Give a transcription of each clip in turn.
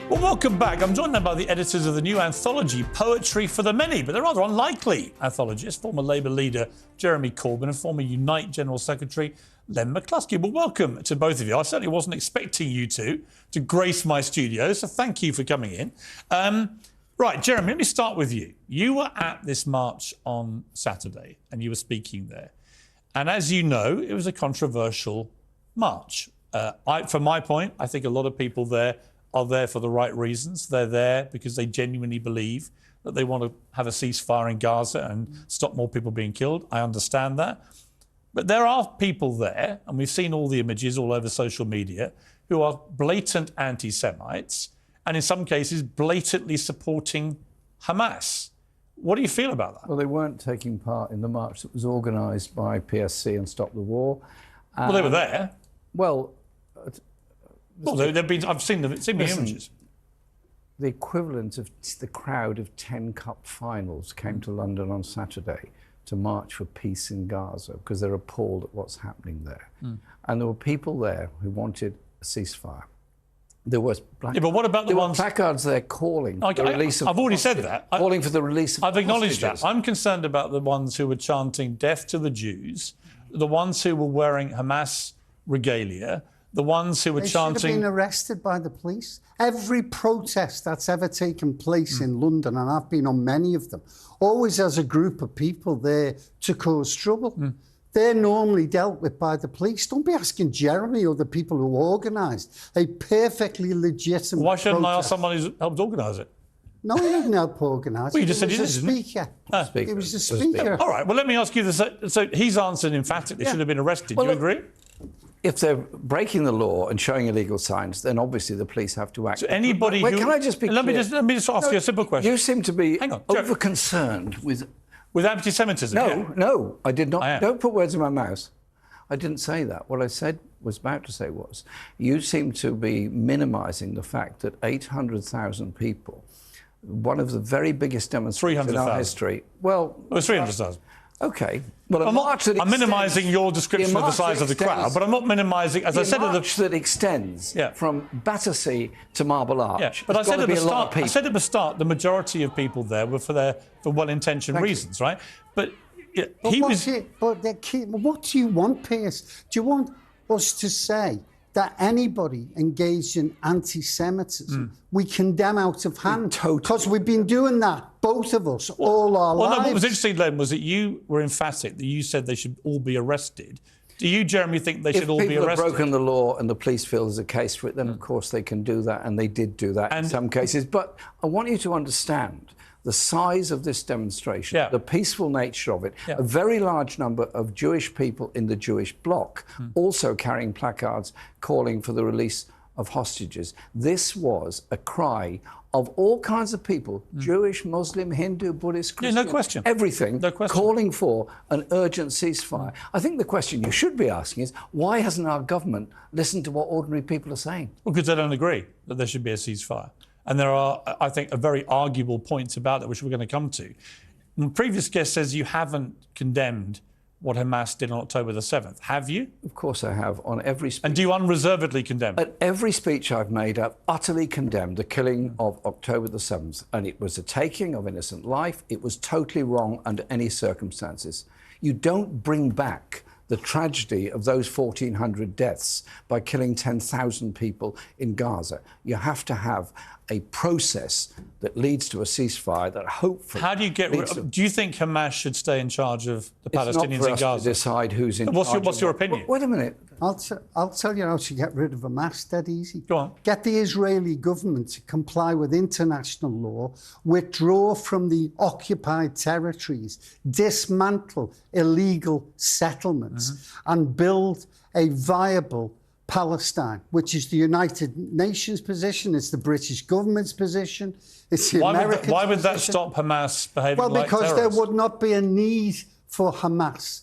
Well, welcome back. I'm joined now by the editors of the new anthology, Poetry for the Many, but a rather unlikely anthologist, former Labour leader Jeremy Corbyn and former Unite General Secretary Len McCluskey. Well, welcome to both of you. I certainly wasn't expecting you to grace my studio, so thank you for coming in. Right, Jeremy, let me start with you. You were at this march on Saturday and you were speaking there. And as you know, it was a controversial march. From my point, I think a lot of people there are there for the right reasons. They're there because they genuinely believe that they want to have a ceasefire in Gaza and stop more people being killed. I understand that. But there are people there, and we've seen all the images all over social media, who are blatant anti-Semites and in some cases blatantly supporting Hamas. What do you feel about that? Well, they weren't taking part in the march that was organised by Piers and Stop the War. Well, they were there. Well, they've been. I've seen the images. The equivalent of the crowd of 10 Cup finals came to London on Saturday to march for peace in Gaza because they're appalled at what's happening there. And there were people there who wanted a ceasefire. There was but what about the ones... placards there calling for the release of... I've already said that. Calling for the release of I've acknowledged hostages. that. I'm concerned about the ones who were chanting death to the Jews, the ones who were wearing Hamas regalia, the ones who were chanting... They should have been arrested by the police. Every protest that's ever taken place in London, and I've been on many of them, always has a group of people there to cause trouble. They're normally dealt with by the police. Don't be asking Jeremy or the people who organised a perfectly legitimate Why shouldn't protest. I ask someone who's helped organise it? No, he didn't help organise it. Well, you just said he was did, a didn't speaker. Speaker. He was the speaker. All right, well, let me ask you this. So he's answered emphatically, should have been arrested. Well, Do you agree? If they're breaking the law and showing illegal signs, then obviously the police have to act. So anybody Wait, who... can I just be let clear? me just ask you a simple question. You seem to be Hang on, over-concerned with... With anti-Semitism? No, I did not. I am. Don't put words in my mouth. I didn't say that. What I was about to say was, you seem to be minimising the fact that 800,000 people, one of the very biggest demonstrations in our history... Well, it was 300,000. OK. Well, I'm minimising your description of the size of the crowd, but I'm not minimising, as I said... A march that extends from Battersea to Marble Arch. Yeah, but I said at the start, the majority of people there were for well-intentioned reasons, right? But what do you want, Piers? Do you want us to say that anybody engaged in anti-Semitism we condemn out of hand? Because we've been doing that, both of us, all our lives. No, what was interesting, Len, was that you were emphatic that you said they should all be arrested. Do you, Jeremy, think they should all be arrested? If people have broken the law and the police feel there's a case for it, then of course they can do that, and they did do that in some cases. But I want you to understand the size of this demonstration, the peaceful nature of it, a very large number of Jewish people in the Jewish bloc also carrying placards calling for the release of hostages. This was a cry of all kinds of people, Jewish, Muslim, Hindu, Buddhist, Christian, no question. Everything, No question. calling for an urgent ceasefire. I think the question you should be asking is, why hasn't our government listened to what ordinary people are saying? Well, because they don't agree that there should be a ceasefire. And there are, I think, very arguable points about that, which we're going to come to. The previous guest says you haven't condemned what Hamas did on October the 7th. Have you? Of course I have, on every speech. And do you unreservedly condemn it? At every speech I've made, I've utterly condemned the killing of October the 7th. And it was a taking of innocent life. It was totally wrong under any circumstances. You don't bring back the tragedy of those 1,400 deaths by killing 10,000 people in Gaza. You have to have a process that leads to a ceasefire that hopefully... How do you get... Do you think Hamas should stay in charge of the Palestinians in Gaza? It's not for us to decide who's in charge. What's your opinion? Wait a minute. I'll tell you how to get rid of Hamas, dead easy. Go on. Get the Israeli government to comply with international law, withdraw from the occupied territories, dismantle illegal settlements, and build a viable Palestine, which is the United Nations position, it's the British government's position, it's the American position. Why would that stop Hamas behaving like terrorists? Well, because there would not be a need for Hamas.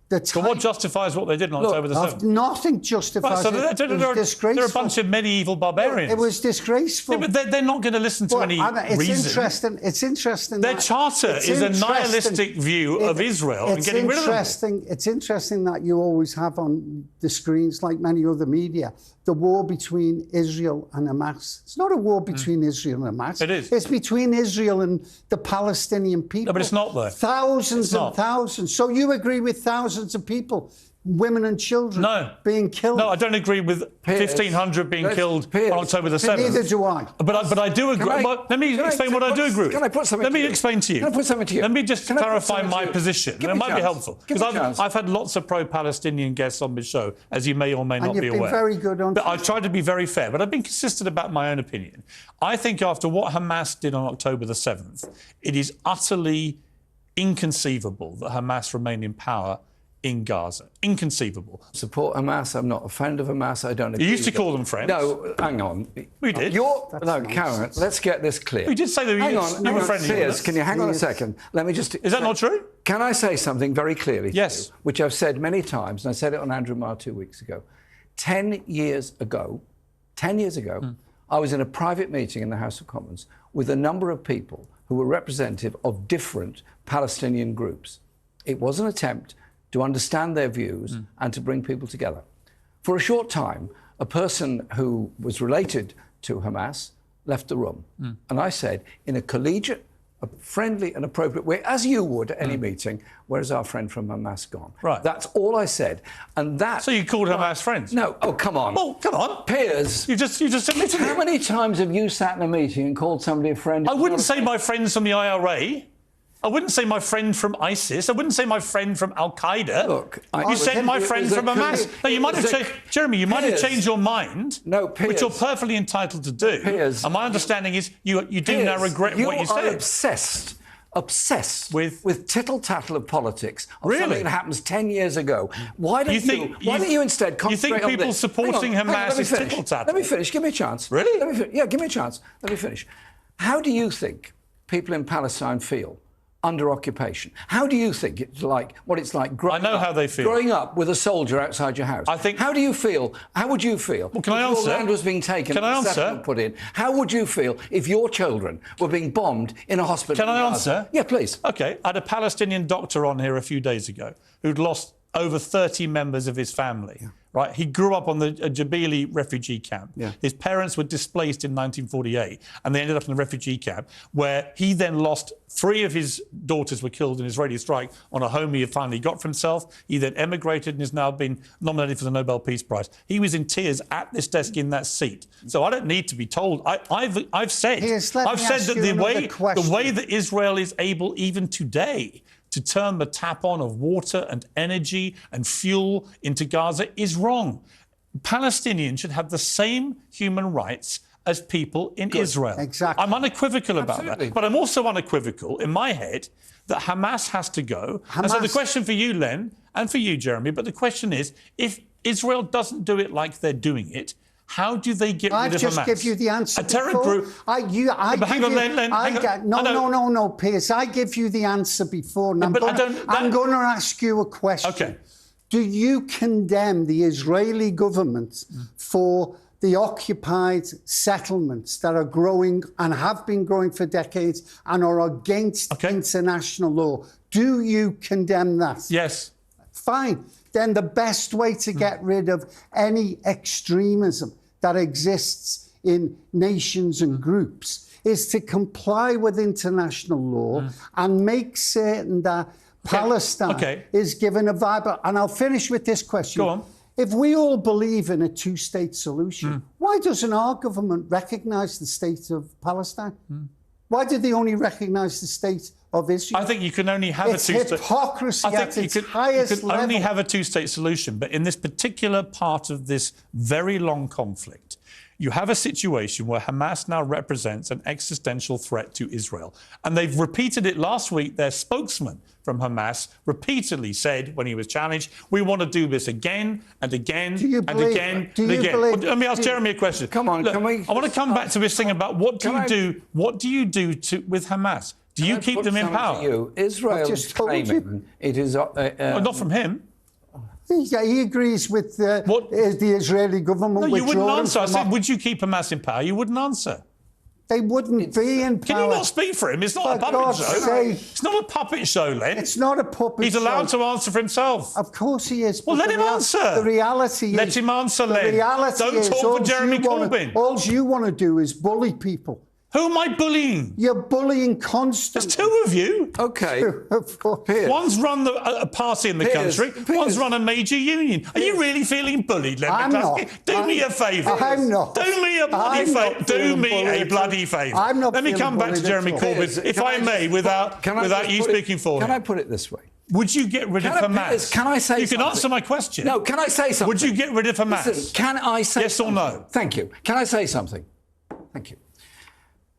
But what justifies what they did on October the 7th? Nothing justifies it. It was disgraceful. They're a bunch of medieval barbarians. It was disgraceful. Yeah, but they're not going to listen to any reason. It's interesting. Their charter is a nihilistic view of Israel and getting rid of them. It's interesting that you always have on the screens, like many other media, the war between Israel and Hamas. It's not a war between Israel and Hamas. It is. It's between Israel and the Palestinian people. No, but it's not, though. Thousands and thousands. So you agree with thousands of people, women and children, being killed? No, I don't agree with 1,500 being killed on October the 7th. Neither do I. But I do agree. Let me explain what I do agree with. Can I put something Let me explain to you. Can I put something to you? Let me just clarify my position. It might be helpful. Because I've had lots of pro-Palestinian guests on this show, as you may or may not be aware. And you've been very good on But I've tried to be very fair, but I've been consistent about my own opinion. I think after what Hamas did on October the 7th, it is utterly inconceivable that Hamas remain in power in Gaza. Inconceivable. Support Hamas. I'm not a friend of Hamas. I don't agree. You used to call them friends. No, hang on. We did. Karen, let's get this clear. We did say that you were friendly. Piers, can you hang on a second? Let me just... Is that not true? Can I say something very clearly to you, which I've said many times, and I said it on Andrew Marr 2 weeks ago. 10 years ago, I was in a private meeting in the House of Commons with a number of people who were representative of different Palestinian groups. It was an attempt to understand their views and to bring people together. For a short time, a person who was related to Hamas left the room. And I said, in a collegiate, a friendly and appropriate way, as you would at any meeting, where's our friend from Hamas gone? Right. That's all I said. And that... So you called Hamas friends? No. Oh, come on. Oh, come on. Piers. You just admitted it. How many times have you sat in a meeting and called somebody a friend? I wouldn't say my friends from the IRA. I wouldn't say my friend from ISIS. I wouldn't say my friend from Al Qaeda. Look, you said my friend from Hamas. No, you might have changed, Jeremy. You might have changed your mind. No, Piers, which you're perfectly entitled to do. Piers, and my understanding is you do now regret what you said. You are obsessed with tittle-tattle of politics. Of something that happens 10 years ago. Why don't you instead concentrate on this? You think people supporting Hamas is tittle-tattle? Let me finish. Give me a chance. Really? Yeah, give me a chance. Let me finish. How do you think people in Palestine feel under occupation? How do you think it's like growing how they feel. Growing up with a soldier outside your house? How do you feel? How would you feel? Well, can I answer? If your land was being taken and settlement put in. How would you feel if your children were being bombed in a hospital? Can I answer? Yeah, please. OK. I had a Palestinian doctor on here a few days ago who'd lost over 30 members of his family. Yeah. Right, he grew up on the Jabili refugee camp. Yeah. His parents were displaced in 1948, and they ended up in the refugee camp, where he then lost 3 of his daughters were killed in an Israeli strike on a home he had finally got for himself. He then emigrated and has now been nominated for the Nobel Peace Prize. He was in tears at this desk in that seat. So I don't need to be told. I've said that the way that Israel is able even today to turn the tap on of water and energy and fuel into Gaza is wrong. Palestinians should have the same human rights as people in Israel. Exactly. I'm unequivocal about that. But I'm also unequivocal in my head that Hamas has to go. And so the question for you, Len, and for you, Jeremy, but the question is, if Israel doesn't do it like they're doing it, how do they get rid of Hamas? I just give you the answer. A terror group. No, Piers. I give you the answer before. I'm going to ask you a question. Okay. Do you condemn the Israeli government for the occupied settlements that are growing and have been growing for decades and are against international law? Do you condemn that? Yes. Fine. Then the best way to get rid of any extremism that exists in nations and groups is to comply with international law and make certain that Palestine is given a viable... And I'll finish with this question. Go on. If we all believe in a two-state solution, why doesn't our government recognise the state of Palestine? Why do they only recognise the state of Israel? I think you can only have a two-state... hypocrisy at its highest level. You can only have a two-state solution, but in this particular part of this very long conflict, you have a situation where Hamas now represents an existential threat to Israel. And they've repeated it last week. Their spokesman from Hamas repeatedly said, when he was challenged, we want to do this again and again and again and again. Let me ask Jeremy a question. Come on, I want to come back to this thing about what do you do with Hamas? Do you keep them in power? Israel is claiming it is... not from him. He agrees with the Israeli government. No, you wouldn't answer. I said, would you keep Hamas in power? You wouldn't answer. They wouldn't be in power. Can you not speak for him? It's not a puppet show. It's not a puppet show, Len. It's not a puppet show. He's allowed to answer for himself. Of course he is. Well, let him answer. The reality is... Let him answer, Len. The reality Don't is... talk for Jeremy Corbyn. All you want to do is bully people. Who am I bullying? You're bullying constantly. There's two of you. OK. Of course. Piers. One's run a party in the country. One's run a major union. Are you really feeling bullied, Len McCluskey? Do me a favour. I'm not. Do me a bloody favour. Do me a bloody favour. I'm not. Let me come back to Jeremy Corbyn, if I may, without you speaking for him. Can I put it this way? Would you get rid of Hamas? Can I say something? You can answer my question. No, can I say something? Would you get rid of Hamas? Listen, can I say yes or no? Thank you. Can I say something? Thank you.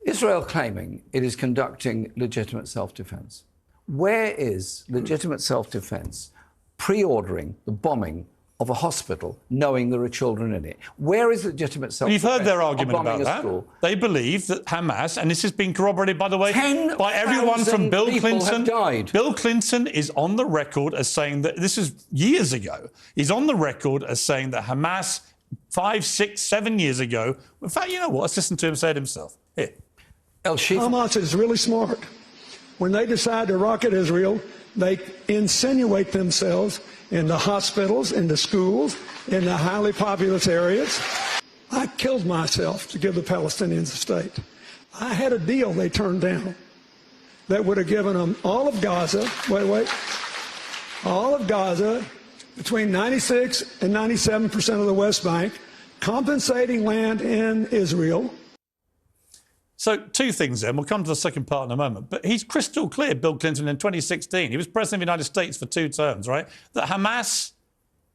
Israel claiming it is conducting legitimate self-defense. Where is legitimate self-defense pre-ordering the bombing of a hospital, knowing there are children in it? Where is legitimate self-defense? You've heard their argument about that. School? They believe that Hamas, and this has been corroborated, by the way, by everyone from Bill Clinton. Died. Bill Clinton is on the record as saying that, this is years ago, he's on the record as saying that Hamas 5, 6, 7 years ago, in fact, you know what, let's listen to him say it himself. Here. Hamas is really smart. When they decide to rocket Israel, they insinuate themselves in the hospitals, in the schools, in the highly populous areas. I killed myself to give the Palestinians a state. I had a deal they turned down that would have given them all of Gaza, all of Gaza, between 96 and 97% of the West Bank, compensating land in Israel. So, two things then. We'll come to the second part in a moment. But he's crystal clear, Bill Clinton, in 2016. He was president of the United States for 2 terms, right? That Hamas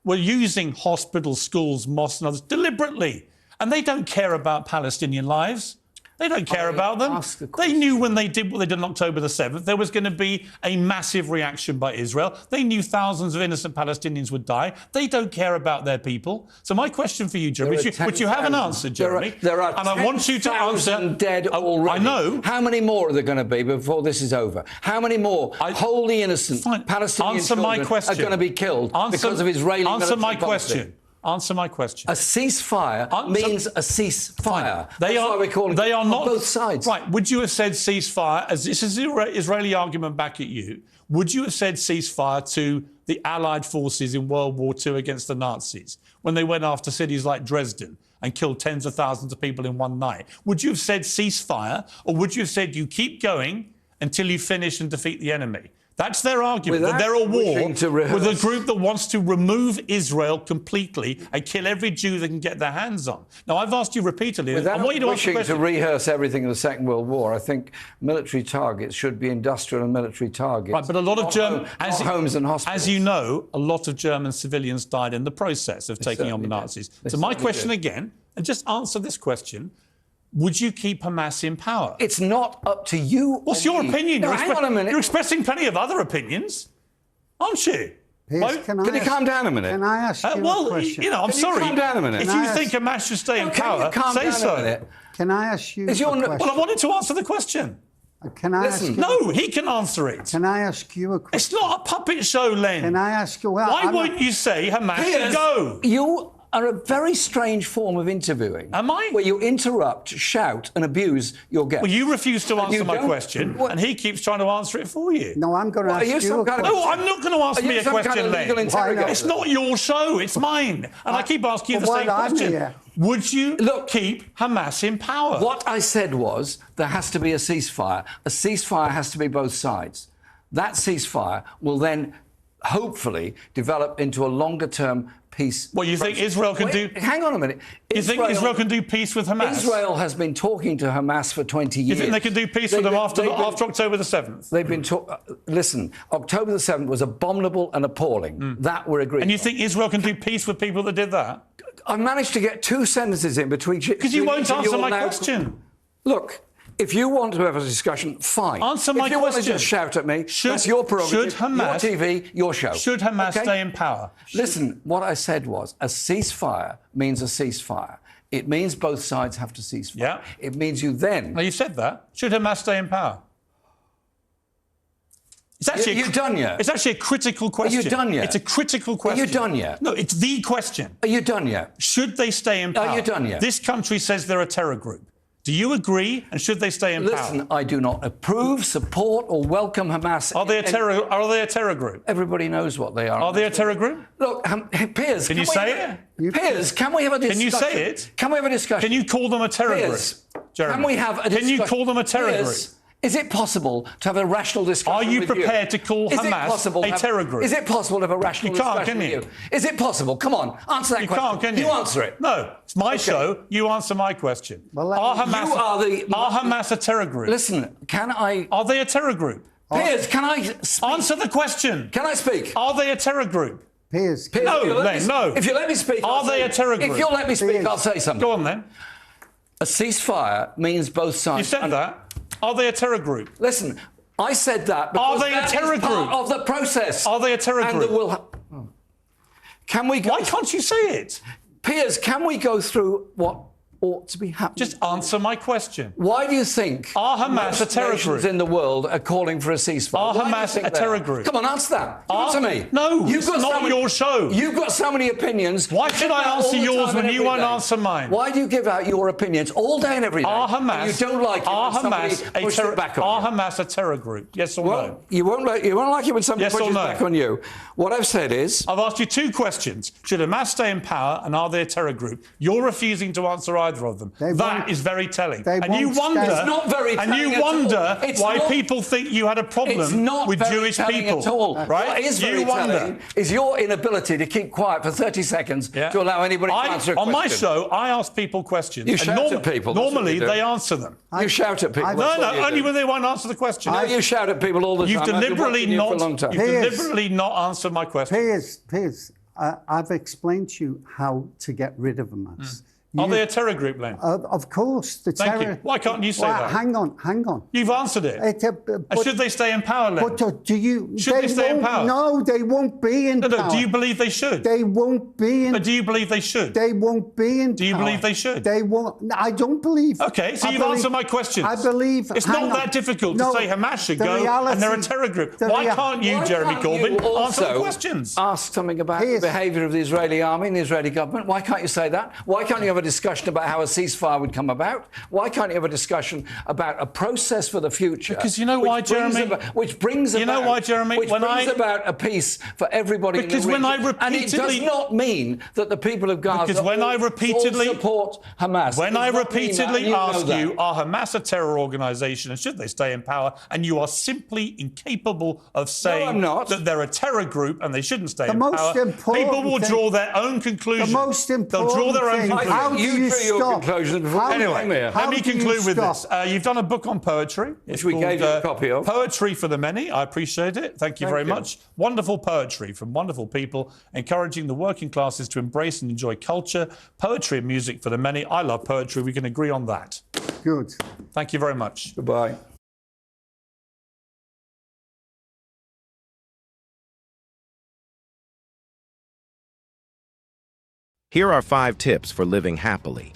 were using hospitals, schools, mosques and others deliberately. And they don't care about Palestinian lives. They don't care about them. They knew when they did what they did on October the 7th, there was going to be a massive reaction by Israel. They knew thousands of innocent Palestinians would die. They don't care about their people. So my question for you, Jeremy, which you haven't answered, Jeremy, there are and I want you to answer. Dead already. I know. How many more are there going to be before this is over? How many more wholly innocent Palestinian children are going to be killed because of Israeli military policy? Answer my question. A ceasefire means a ceasefire. That's why we're calling they are not on both sides. Right. Would you have said ceasefire, as this is the Israeli argument back at you, would you have said ceasefire to the Allied forces in World War II against the Nazis when they went after cities like Dresden and killed tens of thousands of people in one night? Would you have said ceasefire, or would you have said you keep going until you finish and defeat the enemy? That's their argument, that they're at war with a group that wants to remove Israel completely and kill every Jew they can get their hands on. Now, I've asked you repeatedly... Without wishing to rehearse everything in the Second World War, I think military targets should be industrial and military targets. Right, but a lot of German... homes and hospitals. As you know, a lot of German civilians died in the process of taking on the Nazis. So my question again, and just answer this question... Would you keep Hamas in power? It's not up to you. What's your opinion? No, hang on a minute. You're expressing plenty of other opinions, aren't you? Piers, can you calm down a minute? Can I ask you a question? You know, I'm sorry. Calm down a minute. If you think Hamas should stay in power, say so. Can I ask you a question? Well, I wanted to answer the question. Can I ask you? No, he can answer it. Can I ask you a question? It's not a puppet show, Len. Can I ask you? Why won't you say Hamas should go? You are a very strange form of interviewing. Am I? Where you interrupt, shout and abuse your guest. Well, you refuse to answer my question, and he keeps trying to answer it for you. No, I'm going to ask you a question. No, I'm not going to ask me a question, Len. It's not your show, it's mine. And I keep asking you the same question. Would you keep Hamas in power? What I said was there has to be a ceasefire. A ceasefire has to be both sides. That ceasefire will then hopefully develop into a longer-term peace. Well, you think Israel can do... Hang on a minute. You think Israel can do peace with Hamas? Israel has been talking to Hamas for 20 years. You think they can do peace with them after October the 7th? They've been listen, October the 7th was abominable and appalling. That we're agreeing. And you think Israel can do peace with people that did that? I managed to get 2 sentences in between... Because you won't answer my question. Look... If you want to have a discussion, fine. Answer my question. If you want to just shout at me, that's your prerogative, your TV, your show. Should Hamas stay in power? Listen, what I said was a ceasefire means a ceasefire. It means both sides have to cease fire. Yeah. It means you then... No, you said that. Should Hamas stay in power? It's actually Are you done yet? It's actually a critical question. Are you done yet? It's a critical question. Are you done yet? No, it's the question. Are you done yet? Should they stay in power? Are you done yet? This country says they're a terror group. Do you agree? And should they stay in power? Listen, I do not approve, support, or welcome Hamas. Are they a terror group? Everybody knows what they are. Are they a terror group? Look, Piers, can you say it? Piers, can we have a discussion? Can you say it? Can we have a discussion? Can you call them a terror group? Jeremy, can we have a discussion? Can you call them a terror group? Is it possible to have a rational discussion? Are you prepared to call Hamas a terror group? Is it possible to have a rational discussion with you? Is it possible? Come on, answer that question. You can't, can you? You answer it. No, it's my show. You answer my question. Well, are Hamas a terror group? Listen, can I... Are they a terror group? Piers, can I speak? Answer the question. Can I speak? Are they a terror group? Piers, no, no. If you let me speak, are they a terror group? If you'll let me speak, I'll say something. Go on then. A ceasefire means both sides. You said that. Are they a terror group? Listen, I said that because are they a terror group? Part of the process. Are they a terror group? Can we go? Why can't you say it? Piers, can we go through what ought to be happening? Just answer my question. Why do you think are Hamas a terror group in the world are calling for a ceasefire? Are Hamas a terror group? Come on, answer that. Answer me. No, it's not your show. You've got so many opinions. Why should I answer yours when you won't answer mine? Why do you give out your opinions all day and every day? Are Hamas? You don't like it when somebody pushes it back on you. Are Hamas a terror group? Yes or no? You won't like it when somebody pushes back on you. What I've said is, I've asked you two questions: should Hamas stay in power, and are they a terror group? You're refusing to answer either of them. That is very telling. And you wonder, it's not very telling and you wonder why people think you had a problem with Jewish people. At all. Right? What is very telling is your inability to keep quiet for 30 seconds to allow anybody to answer a question. On my show, I ask people questions. You shout at people. Normally, they answer them. You shout at people. No, only when they won't answer the question. No, you shout at people all the time. You've deliberately not answered my question. Piers, I've explained to you how to get rid of Hamas. Are they a terror group, Len? Of course. The Thank terror. you. Why can't you say that? Hang on. You've answered it. Should they stay in power, Len? But do you... Should they stay in power? No, they won't be in power. No, do you believe they should? They won't be in... Do you believe they should? They won't be in power. Do you believe they should? They won't... I don't believe... OK, so you've answered my questions. I believe... It's not that difficult to say Hamas should go and they're a terror group. Why can't you, Jeremy Corbyn, answer the questions? Ask something about the behaviour of the Israeli army and the Israeli government. Why can't you say that? Why can't you have a discussion about how a ceasefire would come about? Why can't you have a discussion about a process for the future? Because you know why, Jeremy? Which brings about a peace for everybody in the region. And it does not mean that the people of Gaza all support Hamas. When I repeatedly ask you, are Hamas a terror organisation and should they stay in power? And you are simply incapable of saying that they're a terror group and they shouldn't stay in power. People will draw their own conclusions. The most important They'll draw their own conclusions. How do you stop? Anyway, let me conclude with this. You've done a book on poetry. Which we gave you a copy of. Poetry for the Many. I appreciate it. Thank you very much. Wonderful poetry from wonderful people, encouraging the working classes to embrace and enjoy culture, poetry and music for the many. I love poetry. We can agree on that. Good. Thank you very much. Goodbye. Here are 5 tips for living happily.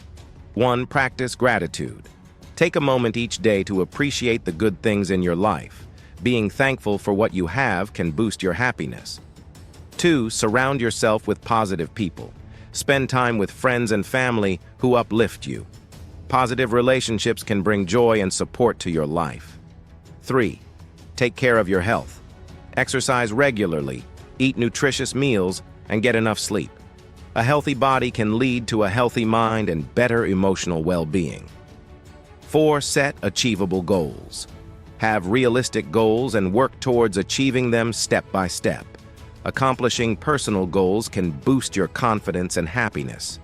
1. Practice gratitude. Take a moment each day to appreciate the good things in your life. Being thankful for what you have can boost your happiness. 2. Surround yourself with positive people. Spend time with friends and family who uplift you. Positive relationships can bring joy and support to your life. 3. Take care of your health. Exercise regularly, eat nutritious meals, and get enough sleep. A healthy body can lead to a healthy mind and better emotional well-being. 4. Set achievable goals. Have realistic goals and work towards achieving them step by step. Accomplishing personal goals can boost your confidence and happiness.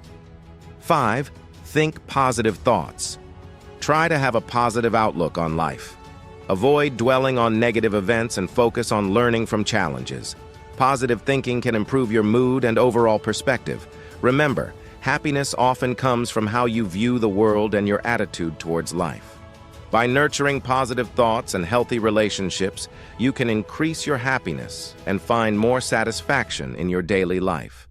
5. Think positive thoughts. Try to have a positive outlook on life. Avoid dwelling on negative events and focus on learning from challenges. Positive thinking can improve your mood and overall perspective. Remember, happiness often comes from how you view the world and your attitude towards life. By nurturing positive thoughts and healthy relationships, you can increase your happiness and find more satisfaction in your daily life.